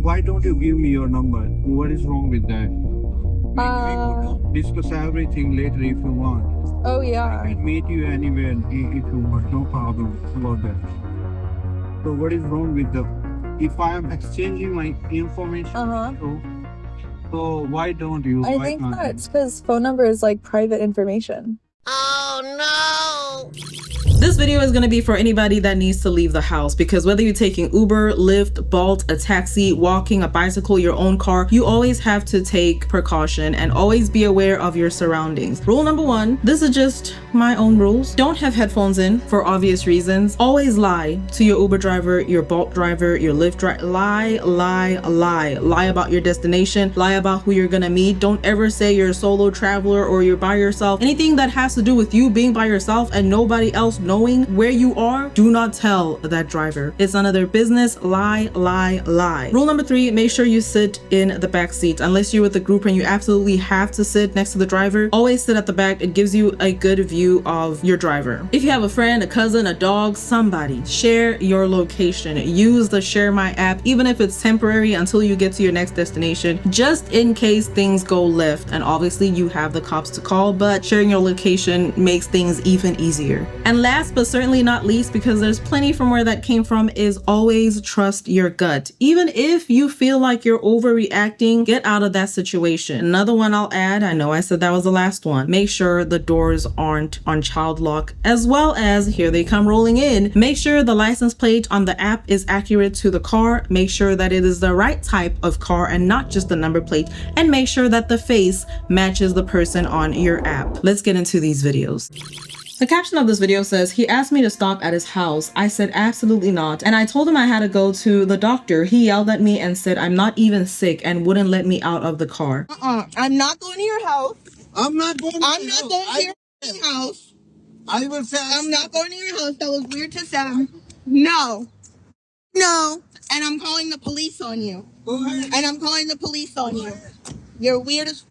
why don't you give me your number? What is wrong with that? We could discuss everything later if you want. Oh I yeah. can meet you anywhere if you want. No problem about that. So what is wrong with the? If I am exchanging my information, so why don't you? I Why think can't you? that's because phone number is like private information. This video is going to be for anybody that needs to leave the house, because whether you're taking Uber, Lyft, Bolt, a taxi, walking, a bicycle, your own car, you always have to take precaution and always be aware of your surroundings. Rule number one, this is just my own rules. Don't have headphones in for obvious reasons. Always lie to your Uber driver, your Bolt driver, your Lyft driver. Lie about your destination. Lie about who you're gonna meet. Don't ever say you're a solo traveler or you're by yourself. Anything that has to do with you being by yourself and nobody else knowing where you are, do not tell that driver. It's none of their business. Lie. Rule number three, make sure you sit in the back seat. Unless you're with a group and you absolutely have to sit next to the driver, always sit at the back. It gives you a good view of your driver. If you have a friend, a cousin, a dog, somebody, share your location. Use the Share My app, even if it's temporary until you get to your next destination, just in case things go left. And obviously you have the cops to call, but sharing your location makes things even easier. And last but certainly not least, because there's plenty from where that came from, is always trust your gut. Even if you feel like you're overreacting, get out of that situation. Another one I'll add, I know I said that was the last one, make sure the doors aren't on child lock, as well as, here they come rolling in, make sure the license plate on the app is accurate to the car. Make sure that it is the right type of car and not just the number plate, and make sure that the face matches the person on your app. Let's get into these videos. The caption of this video says, he asked me to stop at his house. I said absolutely not, and I told him I had to go to the doctor. He yelled at me and said I'm not even sick and wouldn't let me out of the car. I'm not going to your house. I'm not going. I'm not going to your house. I will say. I'm not going to your house. That was weird to say. No. And I'm calling the police on you. Go ahead. And I'm calling the police on you. You're weird as.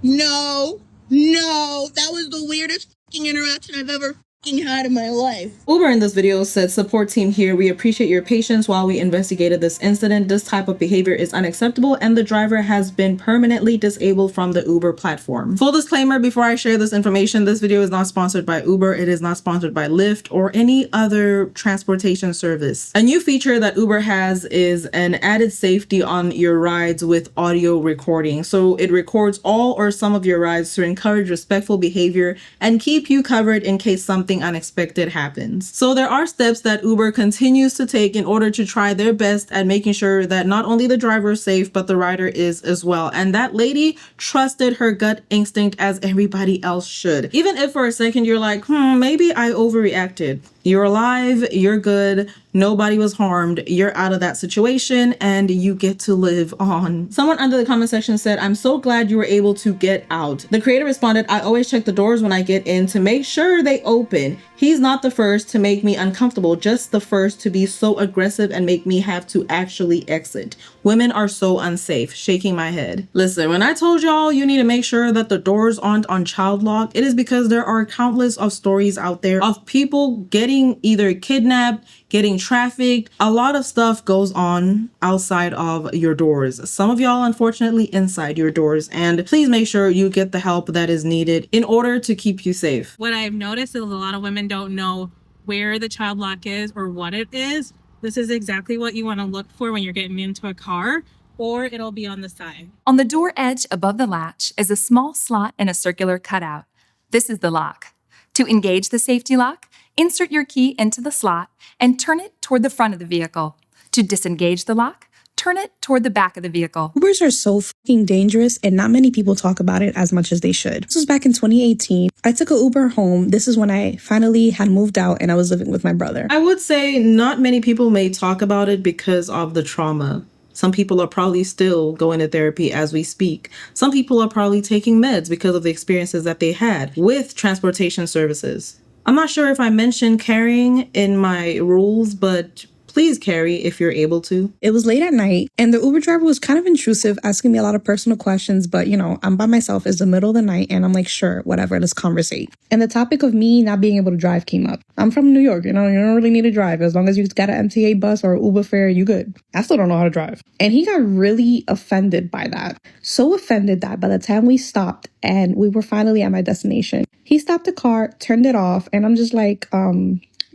No. That was the weirdest interaction I've ever had in my life. Uber in this video said, support team here. We appreciate your patience while we investigated this incident. This type of behavior is unacceptable and the driver has been permanently disabled from the Uber platform. Full disclaimer before I share this information, this video is not sponsored by Uber. It is not sponsored by Lyft or any other transportation service. A new feature that Uber has is an added safety on your rides with audio recording. So it records all or some of your rides to encourage respectful behavior and keep you covered in case something unexpected happens. So there are steps that Uber continues to take in order to try their best at making sure that not only the driver is safe, but the rider is as well. And that lady trusted her gut instinct as everybody else should. Even if for a second you're like, maybe I overreacted. You're alive, you're good, nobody was harmed, you're out of that situation, and you get to live on. Someone under the comment section said, I'm so glad you were able to get out. The creator responded, I always check the doors when I get in to make sure they open. He's not the first to make me uncomfortable, just the first to be so aggressive and make me have to actually exit. Women are so unsafe. Shaking my head. Listen, when I told y'all you need to make sure that the doors aren't on child lock, it is because there are countless of stories out there of people getting either kidnapped, getting trafficked. A lot of stuff goes on outside of your doors. Some of y'all, unfortunately, inside your doors. And please make sure you get the help that is needed in order to keep you safe. What I've noticed is a lot of women don't know where the child lock is or what it is. This is exactly what you want to look for when you're getting into a car, or it'll be on the side. On the door edge above the latch is a small slot and a circular cutout. This is the lock. To engage the safety lock, insert your key into the slot and turn it toward the front of the vehicle. To disengage the lock, turn it toward the back of the vehicle. Ubers are so fucking dangerous and not many people talk about it as much as they should. This was back in 2018. I took an Uber home. This is when I finally had moved out and I was living with my brother. I would say not many people may talk about it because of the trauma. Some people are probably still going to therapy as we speak. Some people are probably taking meds because of the experiences that they had with transportation services. I'm not sure if I mentioned carrying in my rules, but please carry if you're able to. It was late at night, and the Uber driver was kind of intrusive, asking me a lot of personal questions, but I'm by myself. It's the middle of the night, and I'm like, sure, whatever, let's conversate. And the topic of me not being able to drive came up. I'm from New York, you don't really need to drive. As long as you got an MTA bus or Uber fare, you good. I still don't know how to drive. And he got really offended by that. So offended that by the time we stopped and we were finally at my destination, he stopped the car, turned it off, and I'm just like, are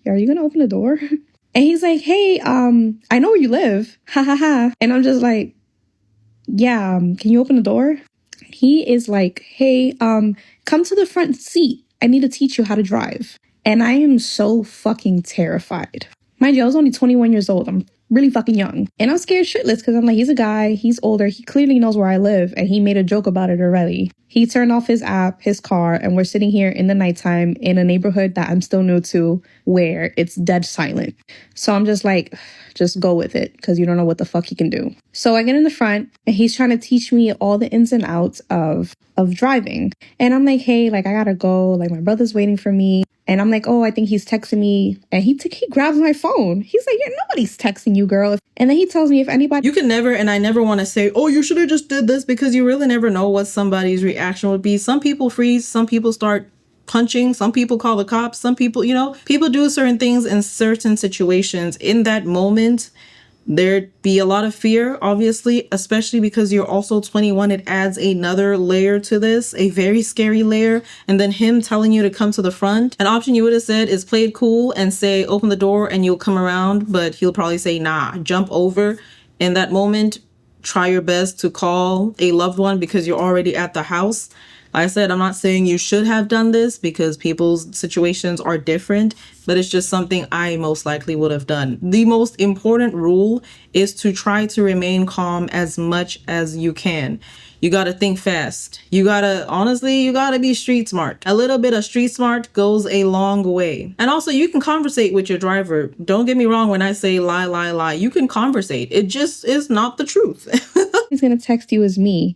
you gonna open the door? And he's like, hey, I know where you live. Ha ha ha. And I'm just like, yeah, can you open the door? He is like, hey, come to the front seat. I need to teach you how to drive. And I am so fucking terrified. Mind you, I was only 21 years old. I'm really fucking young. And I'm scared shitless because I'm like, he's a guy, he's older, he clearly knows where I live, and he made a joke about it already. He turned off his app, his car, and we're sitting here in the nighttime in a neighborhood that I'm still new to where it's dead silent. So I'm just like, just go with it because you don't know what the fuck he can do. So I get in the front and he's trying to teach me all the ins and outs of driving. And I'm like, hey, like I gotta go. Like my brother's waiting for me. And I'm like, oh, I think he's texting me. And he grabs my phone. He's like, yeah, nobody's texting you, girl. And then he tells me if anybody... You can never, and I never want to say, oh, you should have just did this, because you really never know what somebody's reaction would be. Some people freeze. Some people start punching. Some people call the cops. Some people, people do certain things in certain situations. In that moment, there'd be a lot of fear, obviously, especially because you're also 21. It adds another layer to this, a very scary layer. And then him telling you to come to the front. An option you would have said is play it cool and say, open the door and you'll come around. But he'll probably say, nah, jump over. In that moment, try your best to call a loved one because you're already at the house. Like I said, I'm not saying you should have done this because people's situations are different, but it's just something I most likely would have done. The most important rule is to try to remain calm as much as you can. You got to think fast. You got to be street smart. A little bit of street smart goes a long way. And also you can conversate with your driver. Don't get me wrong when I say lie. You can conversate. It just is not the truth. He's going to text you as me.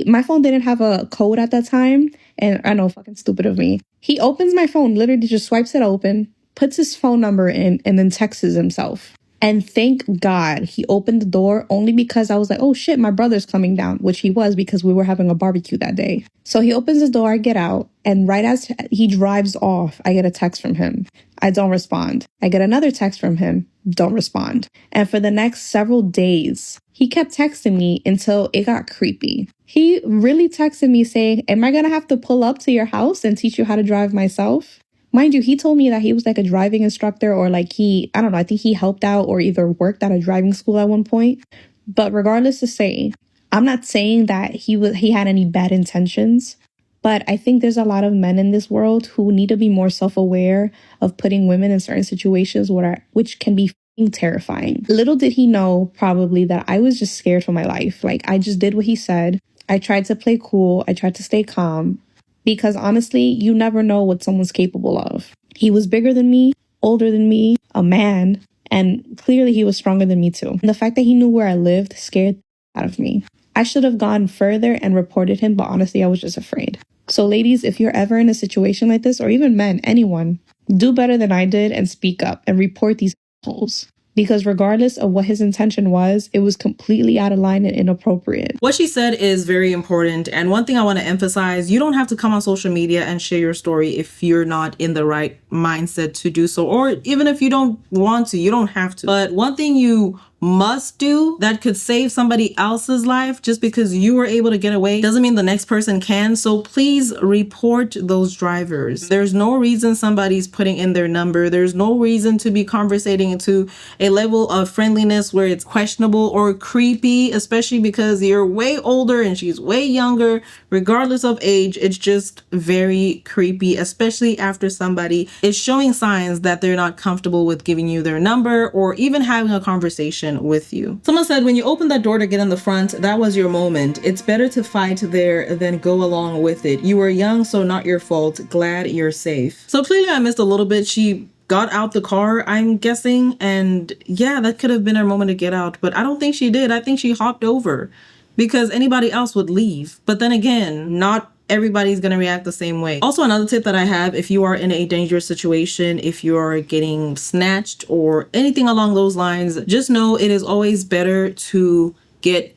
My phone didn't have a code at that time. And I know, fucking stupid of me. He opens my phone, literally just swipes it open, puts his phone number in, and then texts himself. And thank God he opened the door only because I was like, oh shit, my brother's coming down, which he was because we were having a barbecue that day. So he opens the door, I get out, and right as he drives off, I get a text from him. I don't respond. I get another text from him. Don't respond. And for the next several days, he kept texting me until it got creepy. He really texted me saying, am I going to have to pull up to your house and teach you how to drive myself? Mind you, he told me that he was like a driving instructor or like I don't know, I think he helped out or either worked at a driving school at one point. But regardless of saying, I'm not saying that he had any bad intentions, but I think there's a lot of men in this world who need to be more self-aware of putting women in certain situations which can be terrifying. Little did he know probably that I was just scared for my life. Like I just did what he said. I tried to play cool. I tried to stay calm. Because honestly, you never know what someone's capable of. He was bigger than me, older than me, a man, and clearly he was stronger than me too. And the fact that he knew where I lived scared out of me. I should have gone further and reported him, but honestly, I was just afraid. So ladies, if you're ever in a situation like this, or even men, anyone, do better than I did and speak up and report these assholes. Because regardless of what his intention was, it was completely out of line and inappropriate. What she said is very important. And one thing I want to emphasize, you don't have to come on social media and share your story if you're not in the right mindset to do so. Or even if you don't want to, you don't have to. But one thing you must do that could save somebody else's life just because you were able to get away doesn't mean the next person can. So please report those drivers. There's no reason somebody's putting in their number. There's no reason to be conversating into a level of friendliness where it's questionable or creepy, especially because you're way older and she's way younger. Regardless of age, it's just very creepy, especially after somebody is showing signs that they're not comfortable with giving you their number or even having a conversation with you. Someone said when you open that door to get in the front, that was your moment. It's better to fight there than go along with it. You were young, so not your fault. Glad you're safe. So clearly I missed a little bit. She got out the car, I'm guessing, and yeah, that could have been her moment to get out, but I don't think she did. I think she hopped over because anybody else would leave. But then again, not everybody's gonna react the same way. Also, another tip that I have, if you are in a dangerous situation, if you're getting snatched or anything along those lines, just know it is always better to get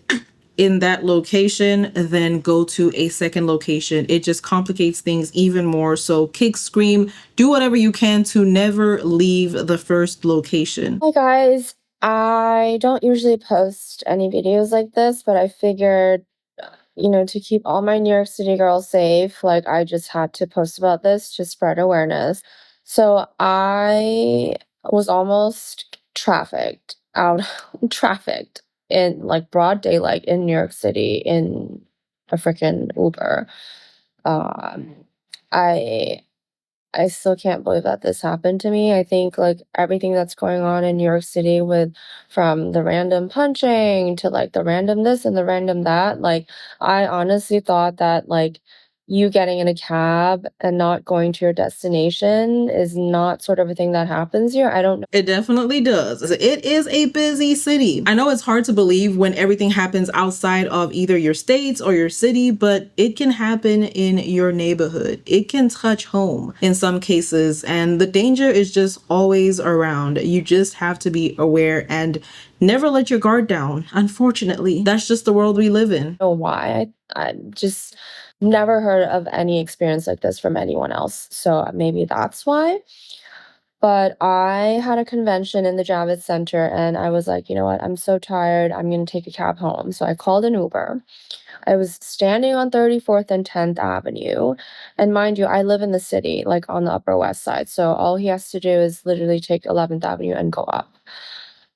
in that location than go to a second location. It just complicates things even more. So kick, scream, do whatever you can to never leave the first location. Hey guys, I don't usually post any videos like this, but I figured, to keep all my New York City girls safe, like I just had to post about this to spread awareness. So I was almost trafficked in like broad daylight in New York City in a freaking Uber. Um, I I still can't believe that this happened to me. I think like everything that's going on in New York City with from the random punching to like the random this and the random that, like I honestly thought that like you getting in a cab and not going to your destination is not sort of a thing that happens here. I don't know. It definitely does. It is a busy city. I know it's hard to believe when everything happens outside of either your states or your city, but it can happen in your neighborhood. It can touch home in some cases, and the danger is just always around. You just have to be aware and never let your guard down. Unfortunately, that's just the world we live in. Know why. I just never heard of any experience like this from anyone else. So maybe that's why. But I had a convention in the Javits Center and I was like, you know what? I'm so tired. I'm going to take a cab home. So I called an Uber. I was standing on 34th and 10th Avenue. And mind you, I live in the city, like on the Upper West Side. So all he has to do is literally take 11th Avenue and go up.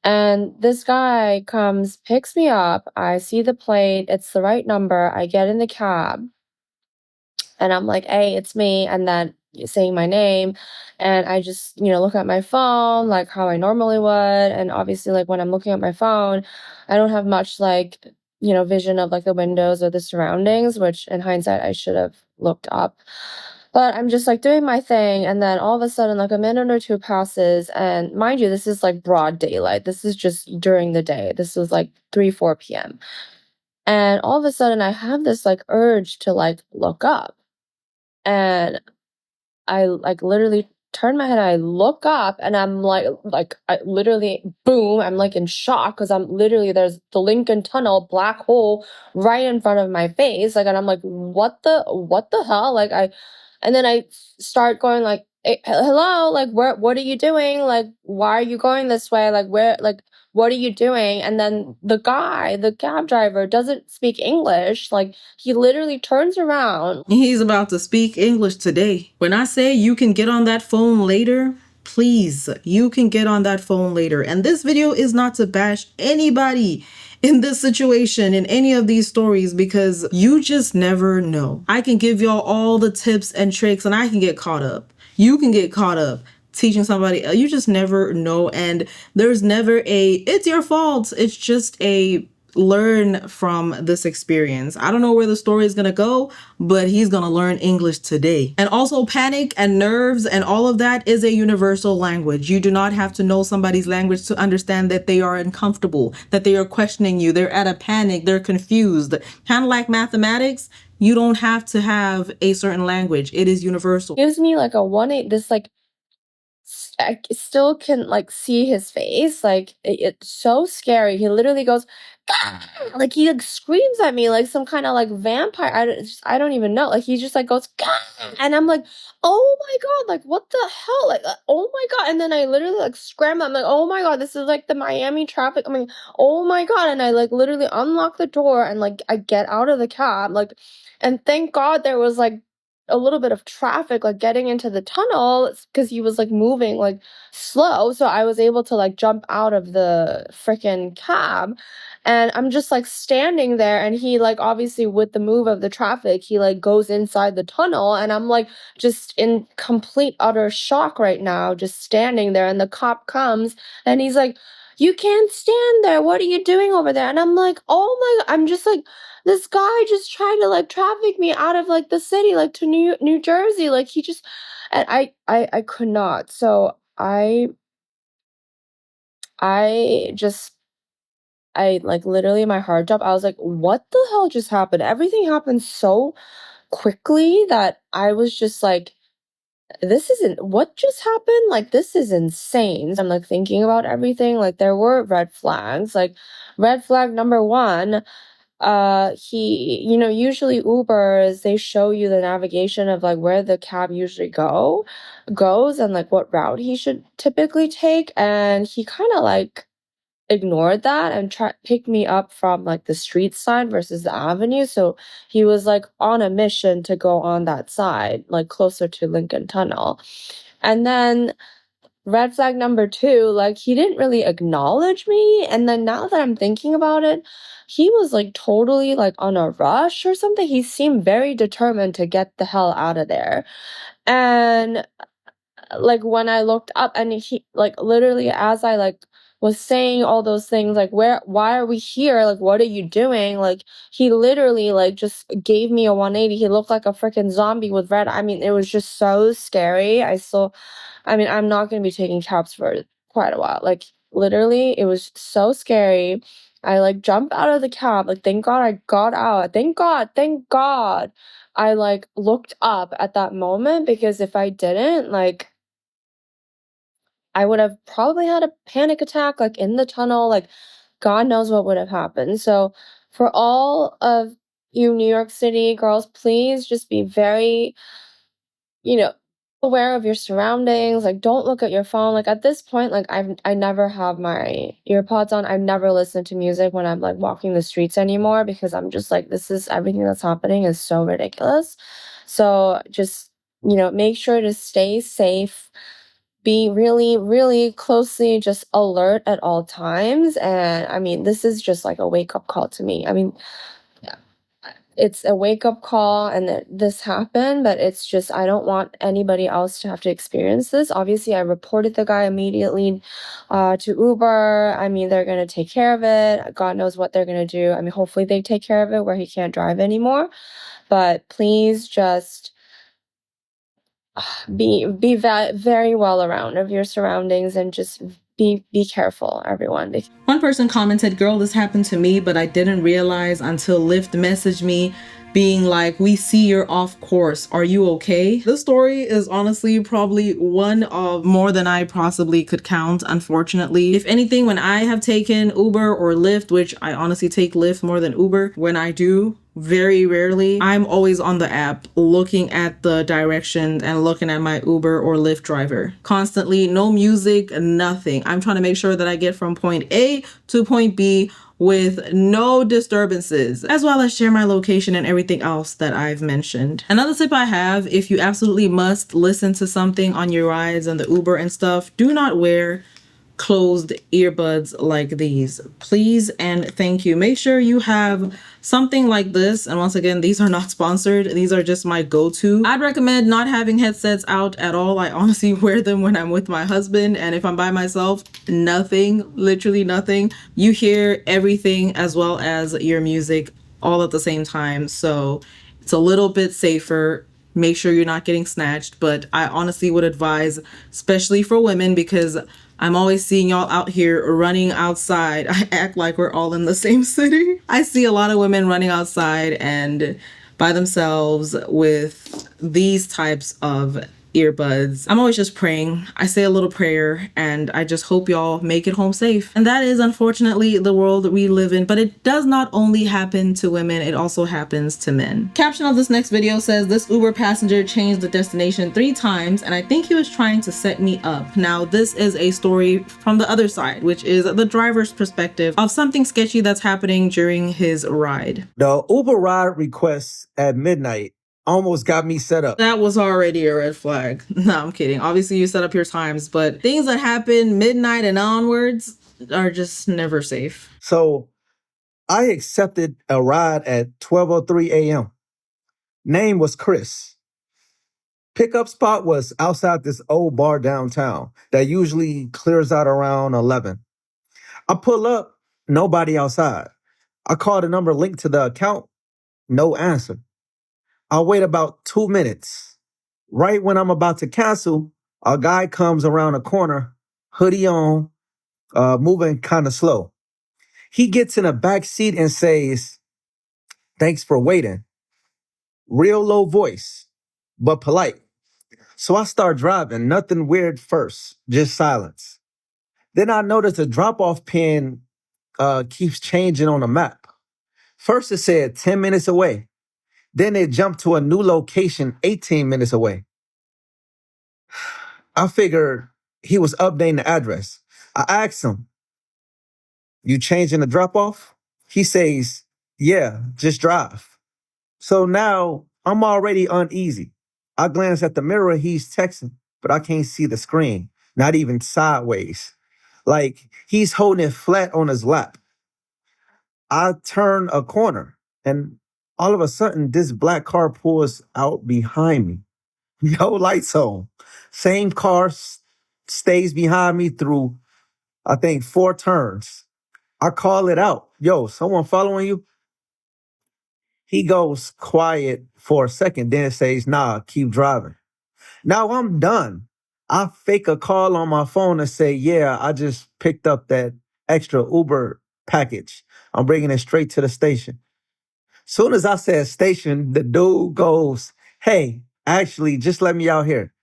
And this guy comes, picks me up. I see the plate. It's the right number. I get in the cab. And I'm like, hey, it's me. And then saying my name. And I just, look at my phone like how I normally would. And obviously, like when I'm looking at my phone, I don't have much like, vision of like the windows or the surroundings, which in hindsight, I should have looked up. But I'm just like doing my thing. And then all of a sudden, like a minute or two passes. And mind you, this is like broad daylight. This is just during the day. This was like 3, 4 p.m. And all of a sudden, I have this like urge to like look up. And I like literally turn my head and I look up and I'm like I literally boom, I'm like in shock because I'm literally there's the Lincoln Tunnel black hole right in front of my face. Like and I'm like, what the hell? And then I start going like, hey, hello, like what are you doing? Like why are you going this way? Like what are you doing? And then the cab driver doesn't speak English. Like he literally turns around. He's about to speak English today. When I say you can get on that phone later, please, you can get on that phone later. And this video is not to bash anybody in this situation, in any of these stories, because you just never know. I can give y'all all the tips and tricks and I can get caught up. You can get caught up teaching somebody. You just never know. And there's never it's your fault. It's just a learn from this experience. I don't know where the story is going to go, but he's going to learn English today. And also panic and nerves and all of that is a universal language. You do not have to know somebody's language to understand that they are uncomfortable, that they are questioning you. They're at a panic. They're confused. Kind of like mathematics. You don't have to have a certain language. It is universal. Gives me like a 1-8, this like I still can like see his face. Like it's so scary. He literally goes, "Ah!" Like he like screams at me like some kind of like vampire. I don't even know. Like he just like goes, "Ah!" And I'm like, oh my god, like what the hell? Like oh my god. And then I literally like scramble. I'm like, oh my god, this is like the Miami traffic. I mean, oh my god. And I like literally unlock the door and like I get out of the cab. Like, and thank God there was like a little bit of traffic like getting into the tunnel because he was like moving like slow, so I was able to like jump out of the freaking cab. And I'm just like standing there and he like obviously with the move of the traffic he like goes inside the tunnel and I'm like just in complete utter shock right now, just standing there. And the cop comes and he's like, you can't stand there, what are you doing over there? And I'm like, oh my god, I'm just like, this guy just tried to like traffic me out of like the city, like to New Jersey. Like he just, and I could not. So I like literally my heart dropped. I was like, what the hell just happened? Everything happened so quickly that I was just like, this isn't what just happened. Like, this is insane. I'm like thinking about everything. Like, there were red flags. Like, red flag number one, usually Ubers, they show you the navigation of like where the cab usually goes and like what route he should typically take. And he kind of like ignored that and picked me up from like the street side versus the avenue. So he was like on a mission to go on that side, like closer to Lincoln Tunnel. And then red flag number two, like he didn't really acknowledge me. And then now that I'm thinking about it, he was like totally like on a rush or something. He seemed very determined to get the hell out of there. And like when I looked up and he like literally as I like was saying all those things like why are we here, like what are you doing, like he literally like just gave me a 180. He looked like a freaking zombie with red. I mean, it was just so scary. I'm not going to be taking cabs for quite a while. Like literally it was so scary. I like jumped out of the cab, like thank God I got out. Thank God I like looked up at that moment, because if I didn't, like I would have probably had a panic attack, like, in the tunnel, like, God knows what would have happened. So, for all of you New York City girls, please just be very, you know, aware of your surroundings. Like, don't look at your phone. Like, at this point, like, I never have my earpods on. I never listen to music when I'm, like, walking the streets anymore, because I'm just like, this is everything that's happening is so ridiculous. So, just, make sure to stay safe, be really, really closely just alert at all times. And I mean, this is just like a wake up call to me. I mean, it's a wake up call and that this happened, but it's just, I don't want anybody else to have to experience this. Obviously, I reported the guy immediately to Uber. I mean, they're going to take care of it. God knows what they're going to do. I mean, hopefully they take care of it where he can't drive anymore. But please just be very well around of your surroundings and just be careful, everyone. One person commented, "Girl, this happened to me, but I didn't realize until Lyft messaged me being like, we see you're off course. Are you okay?" This story is honestly probably one of more than I possibly could count, unfortunately. If anything, when I have taken Uber or Lyft, which I honestly take Lyft more than Uber, when I do, very rarely, I'm always on the app looking at the directions and looking at my Uber or Lyft driver. Constantly, no music, nothing. I'm trying to make sure that I get from point A to point B with no disturbances, as well as share my location and everything else that I've mentioned. Another tip I have, if you absolutely must listen to something on your rides and the Uber and stuff, do not wear closed earbuds like these, please and thank you. Make sure you have something like this, and once again, these are not sponsored, these are just my go-to. I'd recommend not having headsets out at all. I honestly wear them when I'm with my husband, and if I'm by myself, nothing, literally nothing. You hear everything as well as your music all at the same time, so it's a little bit safer. Make sure you're not getting snatched, but I honestly would advise, especially for women, because I'm always seeing y'all out here running outside. I act like we're all in the same city. I see a lot of women running outside and by themselves with these types of earbuds. I'm always just praying. I say a little prayer and I just hope y'all make it home safe. And that is unfortunately the world that we live in, but it does not only happen to women, it also happens to men. Caption of this next video says, "This Uber passenger changed the destination 3 times and I think he was trying to set me up." Now this is a story from the other side, which is the driver's perspective of something sketchy that's happening during his ride. The Uber ride request at midnight almost got me set up. That was already a red flag. No, I'm kidding. Obviously you set up your times, but things that happen midnight and onwards are just never safe. So I accepted a ride at 12:03 a.m. Name was Chris. Pickup spot was outside this old bar downtown that usually clears out around 11. I pull up, nobody outside. I call the number linked to the account, no answer. I wait about 2 minutes. Right when I'm about to cancel, a guy comes around a corner, hoodie on, moving kind of slow. He gets in a back seat and says, "Thanks for waiting." Real low voice, but polite. So I start driving, nothing weird first, just silence. Then I notice the drop-off pin keeps changing on the map. First it said 10 minutes away. Then it jumped to a new location 18 minutes away. I figured he was updating the address. I asked him, "You changing the drop-off?" He says, "Yeah, just drive." So now I'm already uneasy. I glance at the mirror, he's texting, but I can't see the screen, not even sideways. Like he's holding it flat on his lap. I turn a corner and all of a sudden this black car pulls out behind me. No lights on. Same car stays behind me through, I think, 4 turns. I call it out. "Yo, someone following you?" He goes quiet for a second, then says, "Nah, keep driving." Now I'm done. I fake a call on my phone and say, "Yeah, I just picked up that extra Uber package. I'm bringing it straight to the station." Soon as I said station, the dude goes, "Hey, actually, just let me out here.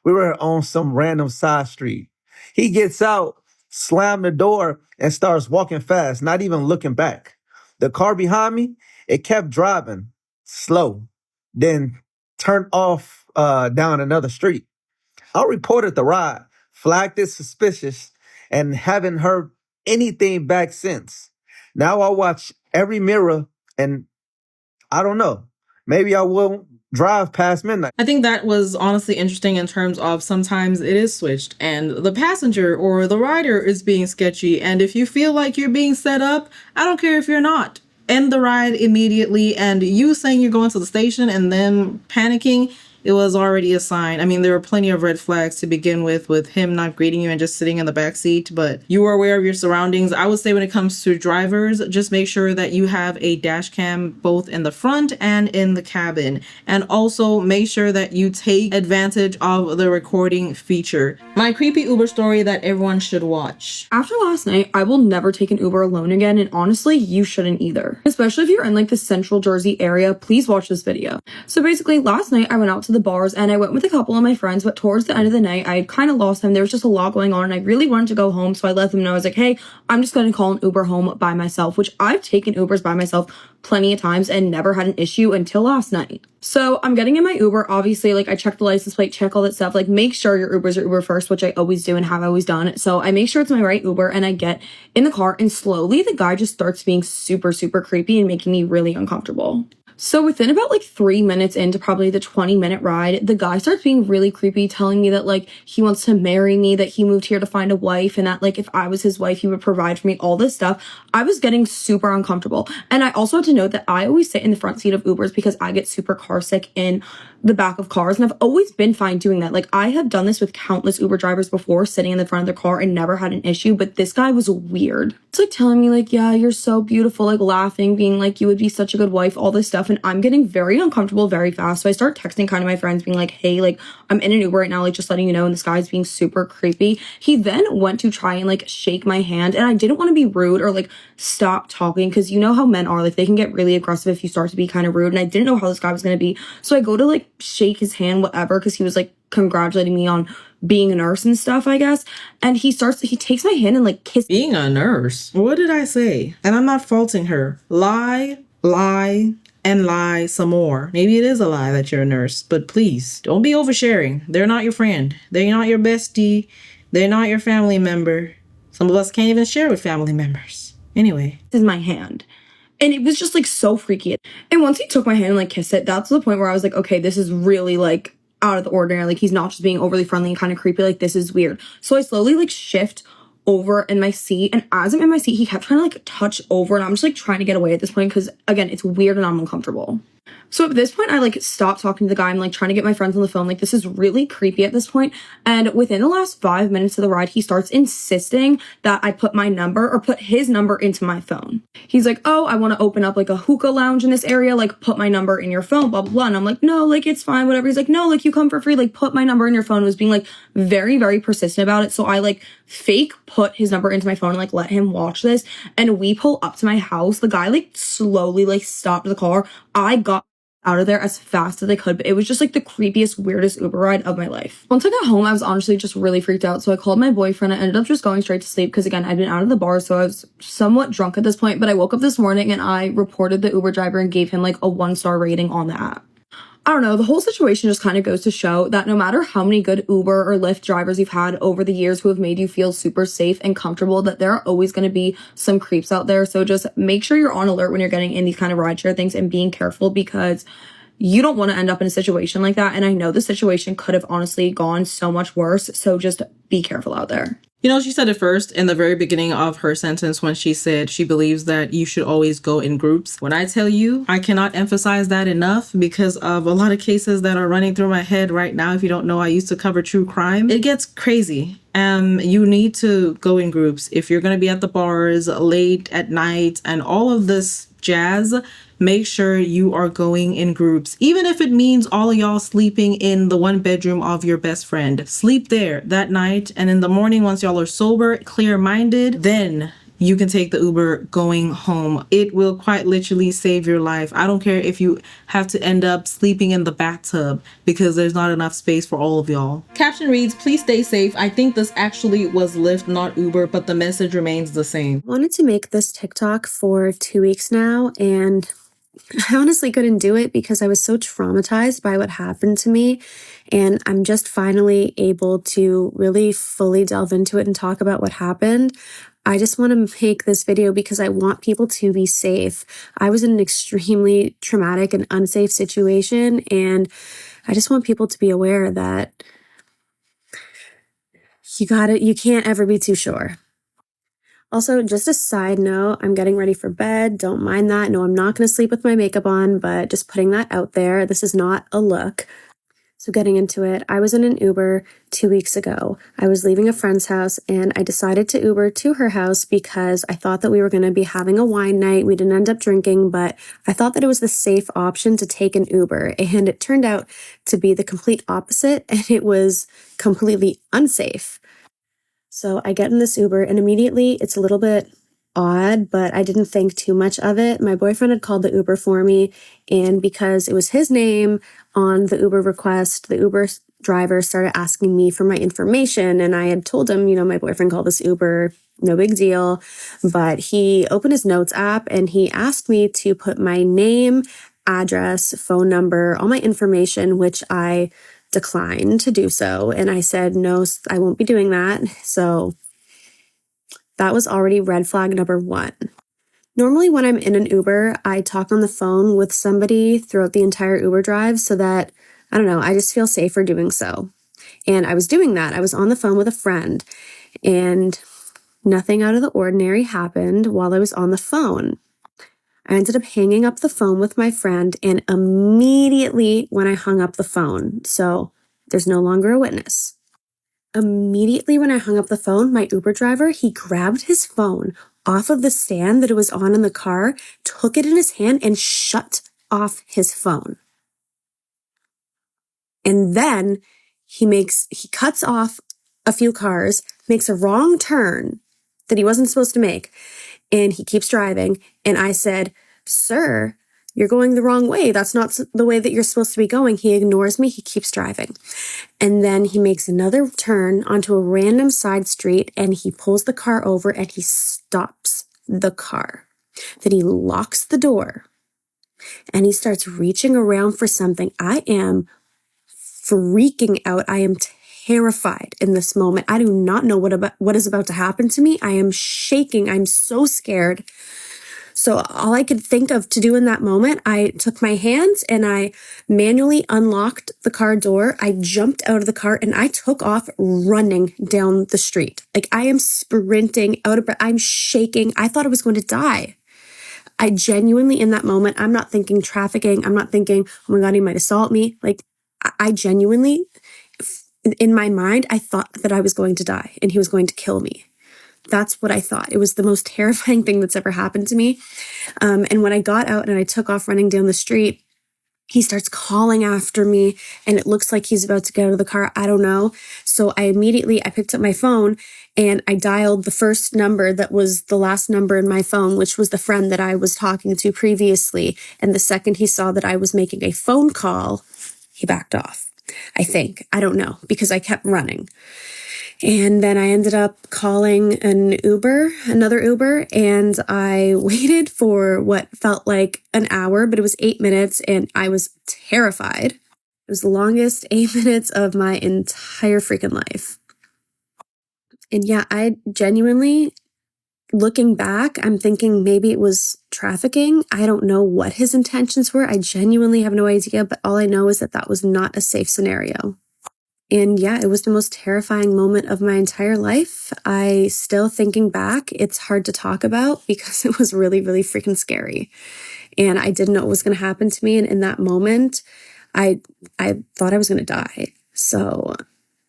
We were on some random side street." He gets out, slammed the door, and starts walking fast, not even looking back. The car behind me, it kept driving slow, then turned off down another street. I reported the ride, flagged it suspicious, and haven't heard anything back since. Now I watch every mirror and I don't know. Maybe I won't drive past midnight. I think that was honestly interesting in terms of sometimes it is switched and the passenger or the rider is being sketchy. And if you feel like you're being set up, I don't care if you're not. End the ride immediately. And you saying you're going to the station and then panicking, it was already a sign. I mean, there were plenty of red flags to begin with him not greeting you and just sitting in the back seat, but you were aware of your surroundings. I would say when it comes to drivers, just make sure that you have a dash cam both in the front and in the cabin. And also make sure that you take advantage of the recording feature. My creepy Uber story that everyone should watch. After last night, I will never take an Uber alone again, and honestly, you shouldn't either. Especially if you're in like the central Jersey area, please watch this video. So basically, last night I went out to the bars and I went with a couple of my friends, but towards the end of the night, I had kind of lost them. There was just a lot going on and I really wanted to go home, so I let them know. I was like, "Hey, I'm just going to call an Uber home by myself," which I've taken Ubers by myself plenty of times and never had an issue until last night. So I'm getting in my Uber. Obviously, like I check the license plate, check all that stuff. Like make sure your Ubers are Uber first, which I always do and have always done. So I make sure it's my right Uber and I get in the car and slowly the guy just starts being super, super creepy and making me really uncomfortable. So within about like 3 minutes into probably the 20-minute ride, the guy starts being really creepy, telling me that like he wants to marry me, that he moved here to find a wife, and that like if I was his wife, he would provide for me, all this stuff. I was getting super uncomfortable. And I also had to note that I always sit in the front seat of Ubers because I get super car sick in the back of cars, and I've always been fine doing that. Like I have done this with countless Uber drivers before, sitting in the front of the car and never had an issue, but this guy was weird. It's like telling me like, "Yeah, you're so beautiful," like laughing, being like, "You would be such a good wife," all this stuff. And I'm getting very uncomfortable very fast. So I start texting kind of my friends being like, "Hey, like I'm in an Uber right now, like just letting you know," and this guy's being super creepy. He then went to try and like shake my hand, and I didn't want to be rude or like stop talking because you know how men are, like they can get really aggressive if you start to be kind of rude, and I didn't know how this guy was going to be. So I go to like shake his hand, whatever, because he was like congratulating me on being a nurse and stuff, I guess. And he takes my hand and like kisses. Being a nurse? What did I say? And I'm not faulting her. Lie, and lie some more. Maybe it is a lie that you're a nurse, but please don't be oversharing. They're not your friend. They're not your bestie. They're not your family member. Some of us can't even share with family members. Anyway. This is my hand. And it was just like so freaky. And once he took my hand and like kissed it, that's the point where I was like, okay, this is really like out of the ordinary. Like he's not just being overly friendly and kind of creepy. Like this is weird. So I slowly like shift over in my seat, and as I'm in my seat, he kept trying to like touch over, and I'm just like trying to get away at this point because again, it's weird and I'm uncomfortable. So at this point, I like stopped talking to the guy. I'm like trying to get my friends on the phone. Like this is really creepy at this point. And within the last 5 minutes of the ride, he starts insisting that I put my number or put his number into my phone. He's like, "Oh, I want to open up like a hookah lounge in this area. Like put my number in your phone, blah, blah, blah." And I'm like, "No, like it's fine, whatever." He's like, "No, like you come for free. Like put my number in your phone." It was being like very, very persistent about it. So I like fake put his number into my phone and like let him watch this. And we pull up to my house. The guy like slowly like stopped the car. I got out of there as fast as I could, but it was just like the creepiest, weirdest Uber ride of my life. Once I got home, I was honestly just really freaked out. So I called my boyfriend. I ended up just going straight to sleep because, again, I'd been out of the bar, so I was somewhat drunk at this point. But I woke up this morning and I reported the Uber driver and gave him like a 1-star rating on the app. I don't know, the whole situation just kind of goes to show that no matter how many good Uber or Lyft drivers you've had over the years who have made you feel super safe and comfortable, that there are always going to be some creeps out there. So just make sure you're on alert when you're getting in these kind of rideshare things and being careful, because you don't want to end up in a situation like that. And I know the situation could have honestly gone so much worse. So just be careful out there. You know, she said it first in the very beginning of her sentence when she said she believes that you should always go in groups. When I tell you, I cannot emphasize that enough because of a lot of cases that are running through my head right now. If you don't know, I used to cover true crime. It gets crazy. You need to go in groups. If you're going to be at the bars late at night and all of this jazz, make sure you are going in groups. Even if it means all of y'all sleeping in the one bedroom of your best friend. Sleep there that night, and in the morning, once y'all are sober, clear-minded, then you can take the Uber going home. It will quite literally save your life. I don't care if you have to end up sleeping in the bathtub because there's not enough space for all of y'all. Caption reads, please stay safe. I think this actually was Lyft, not Uber, but the message remains the same. Wanted to make this TikTok for 2 weeks now, and I honestly couldn't do it because I was so traumatized by what happened to me. And I'm just finally able to really fully delve into it and talk about what happened. I just want to make this video because I want people to be safe. I was in an extremely traumatic and unsafe situation, and I just want people to be aware that you can't ever be too sure. Also, just a side note, I'm getting ready for bed. Don't mind that. No, I'm not going to sleep with my makeup on, but just putting that out there. This is not a look. So getting into it, I was in an Uber 2 weeks ago. I was leaving a friend's house and I decided to Uber to her house because I thought that we were going to be having a wine night. We didn't end up drinking, but I thought that it was the safe option to take an Uber. And it turned out to be the complete opposite, and it was completely unsafe. So I get in this Uber and immediately it's a little bit odd, but I didn't think too much of it. My boyfriend had called the Uber for me, and because it was his name on the Uber request, the Uber driver started asking me for my information, and I had told him, my boyfriend called this Uber, no big deal, but he opened his notes app and he asked me to put my name, address, phone number, all my information, which I declined to do so. And I said, no, I won't be doing that. So that was already red flag number 1. Normally when I'm in an Uber, I talk on the phone with somebody throughout the entire Uber drive so that, I don't know, I just feel safer doing so. And I was doing that. I was on the phone with a friend, and nothing out of the ordinary happened while I was on the phone. I ended up hanging up the phone with my friend, and immediately when I hung up the phone, so there's no longer a witness. Immediately when I hung up the phone, my Uber driver, he grabbed his phone off of the stand that it was on in the car, took it in his hand, and shut off his phone. And then he cuts off a few cars, makes a wrong turn that he wasn't supposed to make, and he keeps driving. And I said, sir, you're going the wrong way. That's not the way that you're supposed to be going. He ignores me. He keeps driving. And then he makes another turn onto a random side street, and he pulls the car over and he stops the car. Then he locks the door and he starts reaching around for something. I am freaking out. I am terrified in this moment. I do not know what is about to happen to me. I am shaking. I'm so scared. So all I could think of to do in that moment, I took my hands and I manually unlocked the car door. I jumped out of the car and I took off running down the street. Like, I am sprinting out of breath. I'm shaking. I thought I was going to die. I genuinely, in that moment, I'm not thinking trafficking. I'm not thinking, oh my God, he might assault me. Like, I genuinely, in my mind, I thought that I was going to die and he was going to kill me. That's what I thought. It was the most terrifying thing that's ever happened to me. And when I got out and I took off running down the street, He starts calling after me and it looks like he's about to get out of the car. I don't know. So I picked up my phone and I dialed the first number that was the last number in my phone, which was the friend that I was talking to previously. And the second he saw that I was making a phone call, he backed off. I think. I don't know, because I kept running. And then I ended up calling another Uber, and I waited for what felt like an hour, but it was 8 minutes, and I was terrified. It was the longest 8 minutes of my entire freaking life. And yeah, I genuinely, looking back, I'm thinking maybe it was trafficking. I don't know what his intentions were. I genuinely have no idea, but all I know is that that was not a safe scenario. And yeah, it was the most terrifying moment of my entire life. I still, thinking back, it's hard to talk about because it was really, really freaking scary. And I didn't know what was going to happen to me. And in that moment, I thought I was going to die. So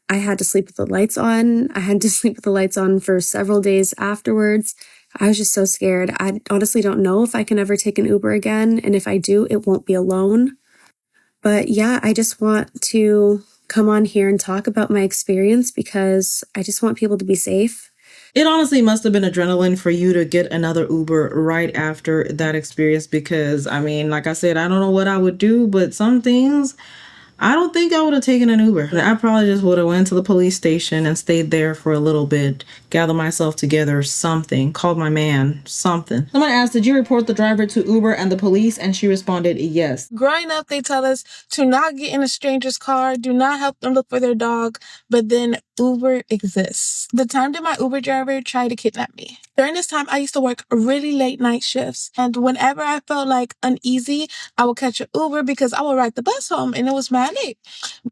I had to sleep with the lights on. I had to sleep with the lights on for several days afterwards. I was just so scared. I honestly don't know if I can ever take an Uber again. And if I do, it won't be alone. But yeah, I just want to come on here and talk about my experience because I just want people to be safe. It honestly must have been adrenaline for you to get another Uber right after that experience because, I mean, like I said, I don't know what I would do, but some things I don't think I would have taken an Uber. I probably just would have went to the police station and stayed there for a little bit, gather myself together, something, called my man, something. Someone asked, did you report the driver to Uber and the police? And she responded, yes. Growing up, they tell us to not get in a stranger's car, do not help them look for their dog, but then Uber exists. The time that my Uber driver tried to kidnap me. During this time, I used to work really late night shifts. And whenever I felt like uneasy, I would catch an Uber because I would ride the bus home and it was mad late.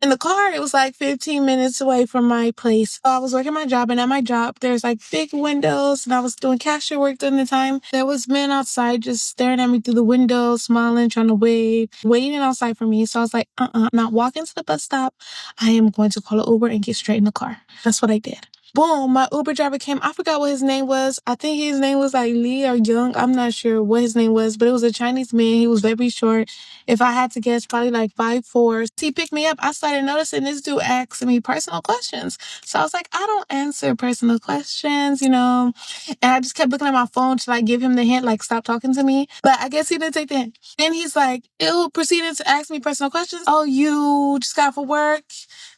In the car, it was like 15 minutes away from my place. So I was working my job, and at my job, there's like big windows, and I was doing cashier work during the time. There was men outside just staring at me through the window, smiling, trying to wave, waiting outside for me. So I was like, I'm not walking to the bus stop. I am going to call an Uber and get straight in the car. That's what I did. Boom, my Uber driver came. I forgot what his name was. I think his name was like Lee or Young. I'm not sure what his name was, but it was a Chinese man. He was very short. If I had to guess, probably like 5'4". He picked me up. I started noticing this dude asking me personal questions. So I was like, I don't answer personal questions, you know. And I just kept looking at my phone to like give him the hint, like stop talking to me. But I guess he didn't take the hint. Then he's like, proceeded to ask me personal questions. Oh, you just got for work?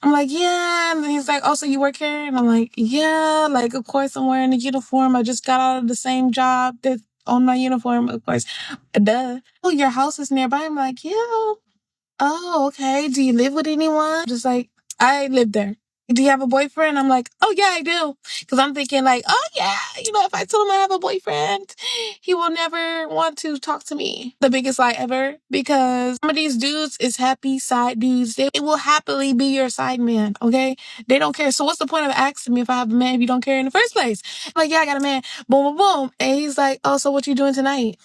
I'm like, yeah. And then he's like, oh, so you work here? And I'm like, yeah. Like, of course, I'm wearing a uniform. I just got out of the same job that's on my uniform, of course. Duh. Oh, your house is nearby? I'm like, yeah. Oh, okay. Do you live with anyone? Just like, I live there. Do you have a boyfriend? I'm like, oh, yeah, I do. Because I'm thinking like, oh, yeah, you know, if I tell him I have a boyfriend, he will never want to talk to me. The biggest lie ever. Because some of these dudes is happy side dudes. They will happily be your side man, okay? They don't care. So what's the point of asking me if I have a man if you don't care in the first place? I'm like, yeah, I got a man. Boom, boom, boom. And he's like, oh, so what you doing tonight?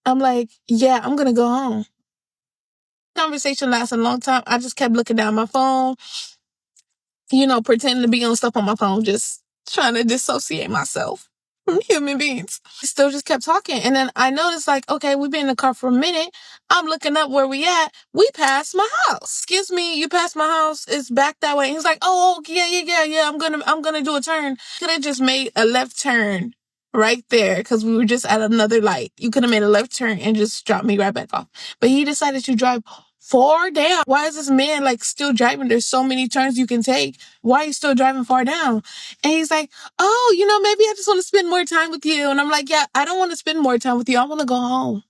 I'm like, yeah, I'm going to go home. Conversation lasted a long time. I just kept looking down my phone, you know, pretending to be on stuff on my phone, just trying to dissociate myself from human beings. He still just kept talking. And then I noticed like, okay, we've been in the car for a minute. I'm looking up where we at. We passed my house. Excuse me, you passed my house. It's back that way. And he's like, oh, yeah. I'm gonna do a turn. Could have just made a left turn right there because we were just at another light. You could have made a left turn and just dropped me right back off. But he decided to drive far down. Why is this man like still driving? There's so many turns you can take. Why are you still driving far down? And he's like, oh, you know, maybe I just want to spend more time with you. And I'm like, yeah, I don't want to spend more time with you. I want to go home.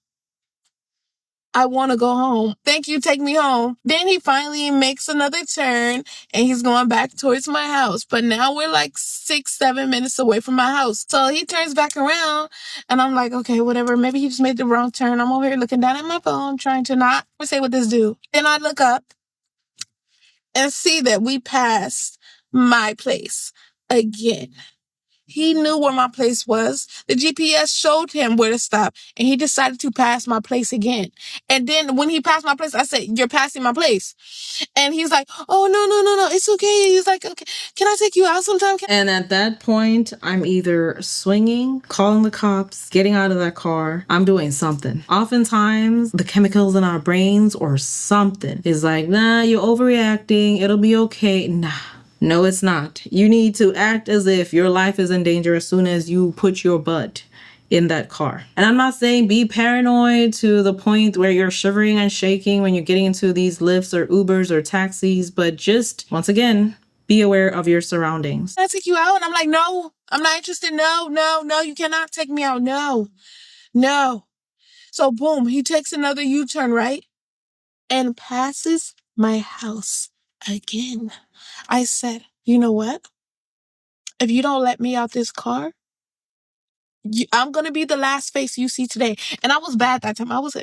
I want to go home. Thank you. Take me home. Then he finally makes another turn and he's going back towards my house. But now we're like 6-7 minutes away from my house. So he turns back around and I'm like, okay, whatever. Maybe he just made the wrong turn. I'm over here looking down at my phone, trying to not say what this dude. Then I look up and see that we passed my place again. He knew where my place was. The GPS showed him where to stop, and he decided to pass my place again. And then when he passed my place, I said, "You're passing my place." And he's like, "Oh, no, it's okay." He's like, "Okay, can I take you out sometime?" And at that point, I'm either swinging, calling the cops, getting out of that car. I'm doing something. Oftentimes, the chemicals in our brains or something is like, nah, you're overreacting. It'll be okay. Nah. No, it's not. You need to act as if your life is in danger as soon as you put your butt in that car. And I'm not saying be paranoid to the point where you're shivering and shaking when you're getting into these Lyfts or Ubers or taxis, but just, once again, be aware of your surroundings. Can I take you out? And I'm like, "No, I'm not interested. No, you cannot take me out. No. So boom, he takes another U-turn, right? And passes my house again. I said, "You know what? If you don't let me out this car, I'm going to be the last face you see today." And I was bad that time. I was,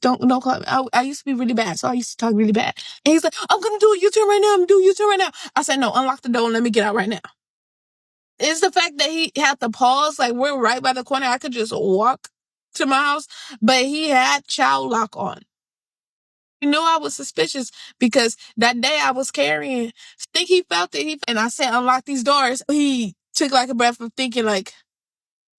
don't call me. I used to be really bad. So I used to talk really bad. And he's like, "I'm going to do a U-turn right now. I'm doing a U-turn right now." I said, "No, unlock the door and let me get out right now." It's the fact that he had to pause. Like, we're right by the corner. I could just walk to my house. But he had child lock on. He knew I was suspicious because that day I was carrying. I think he felt it. And I said, "Unlock these doors." He took like a breath of thinking, like,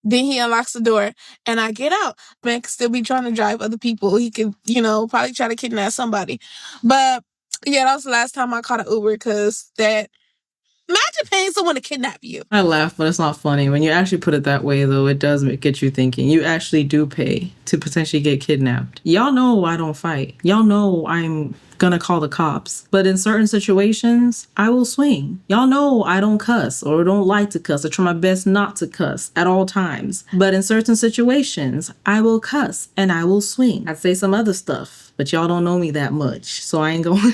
then he unlocks the door and I get out. Man could still be trying to drive other people. He could, probably try to kidnap somebody. But yeah, that was the last time I caught an Uber because imagine paying someone to kidnap you. I laugh, but it's not funny. When you actually put it that way, though, it does get you thinking. You actually do pay to potentially get kidnapped. Y'all know I don't fight. Y'all know I'm gonna call the cops. But in certain situations, I will swing. Y'all know I don't cuss or don't like to cuss. I try my best not to cuss at all times. But in certain situations, I will cuss and I will swing. I'd say some other stuff, but y'all don't know me that much. So I ain't going...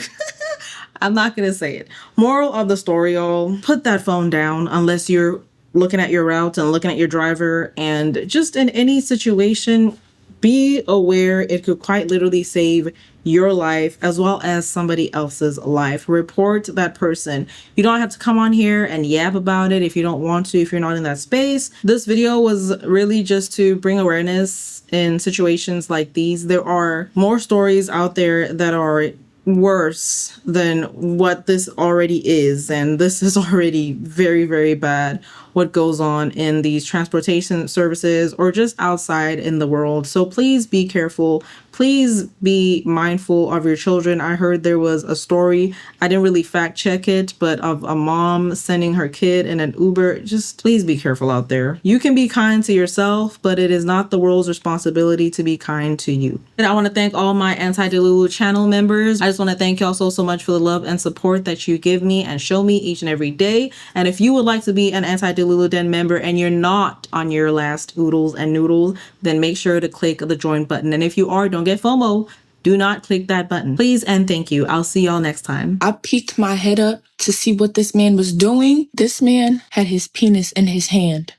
I'm not going to say it. Moral of the story, y'all, put that phone down unless you're looking at your route and looking at your driver. And just in any situation, be aware it could quite literally save your life as well as somebody else's life. Report that person. You don't have to come on here and yap about it if you don't want to, if you're not in that space. This video was really just to bring awareness in situations like these. There are more stories out there that are worse than what this already is, and this is already very, very bad what goes on in these transportation services or just outside in the world. So please be careful. Please be mindful of your children. I heard there was a story, I didn't really fact check it, but of a mom sending her kid in an Uber. Just please be careful out there. You can be kind to yourself, but it is not the world's responsibility to be kind to you. And I want to thank all my Anti-Delulu channel members. I just want to thank y'all so much for the love and support that you give me and show me each and every day. And if you would like to be an Anti-Delulu Den member and you're not on your last oodles and noodles, then make sure to click the join button. And if you are, don't get FOMO. Do not click that button. Please and thank you. I'll see y'all next time. I peeked my head up to see what this man was doing. This man had his penis in his hand.